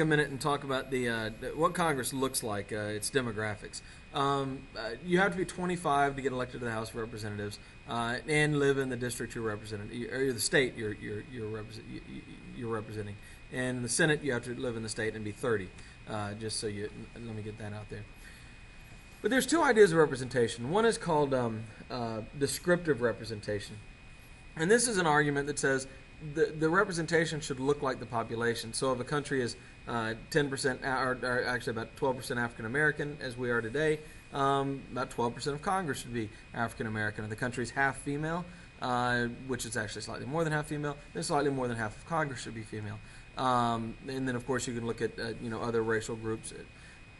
a minute and talk about what Congress looks like, its demographics. You have to be 25 to get elected to the House of Representatives and live in the district you're representing, or the state you're representing. And in the Senate, you have to live in the state and be 30. Just so let me get that out there. But there's two ideas of representation. One is called descriptive representation. And this is an argument that says the representation should look like the population. So if a country is 10%, or actually about 12% African American, as we are today, about 12% of Congress should be African American. If the country is half female, which is actually slightly more than half female, then slightly more than half of Congress should be female. And then, of course, you can look at other racial groups.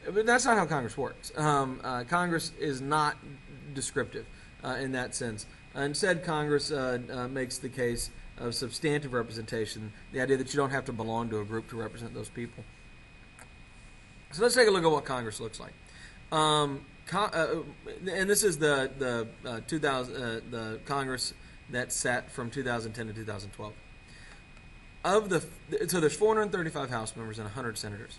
But that's not how Congress works. Congress is not descriptive in that sense. Instead, Congress makes the case of substantive representation, the idea that you don't have to belong to a group to represent those people. So let's take a look at what Congress looks like. And this is the Congress that sat from 2010 to 2012. So there's 435 House members and 100 senators.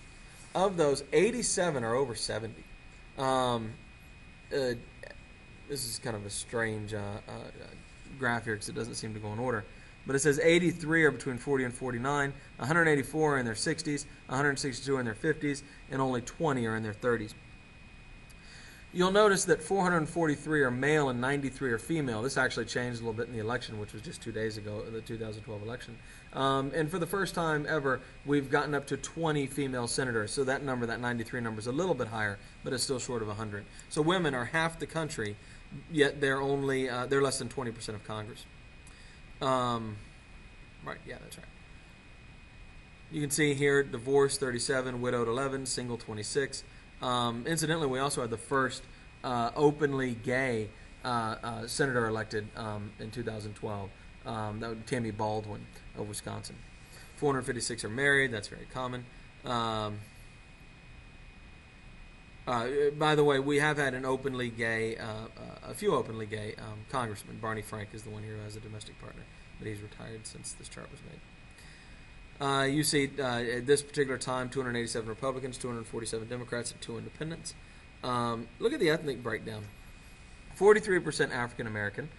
Of those, 87 are over 70. This is kind of a strange graph here because it doesn't seem to go in order. But it says 83 are between 40 and 49, 184 are in their 60s, 162 are in their 50s, and only 20 are in their 30s. You'll notice that 443 are male and 93 are female. This actually changed a little bit in the election, which was just 2 days ago, the 2012 election. And for the first time ever, we've gotten up to 20 female senators. So that number, that 93 number, is a little bit higher, but it's still short of 100. So women are half the country, yet they're less than 20% of Congress. Right, yeah, that's right. You can see here, divorced 37, widowed 11, single 26. Incidentally, we also had the first openly gay senator elected in 2012. That was Tammy Baldwin of Wisconsin. 456 are married. That's very common. By the way, we have had an openly gay, a few openly gay congressmen. Barney Frank is the one here who has a domestic partner, but he's retired since this chart was made. You see at this particular time 287 Republicans, 247 Democrats, and 2 independents. Look at the ethnic breakdown. 43% African American,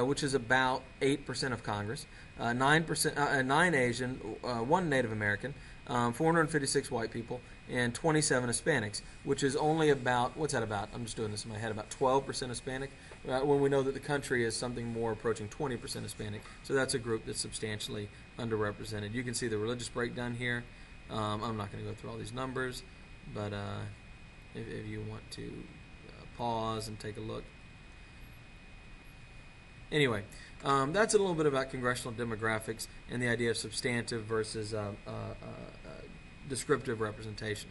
which is about 8% of Congress. 9 Asian, 1 Native American, 456 white people, and 27 Hispanics, which is only about, what's that about? I'm just doing this in my head, about 12% Hispanic, when we know that the country is something more approaching 20% Hispanic. So that's a group that's substantially underrepresented. You can see the religious breakdown here. I'm not going to go through all these numbers, but if you want to pause and take a look. Anyway, that's a little bit about congressional demographics and the idea of substantive versus descriptive representation.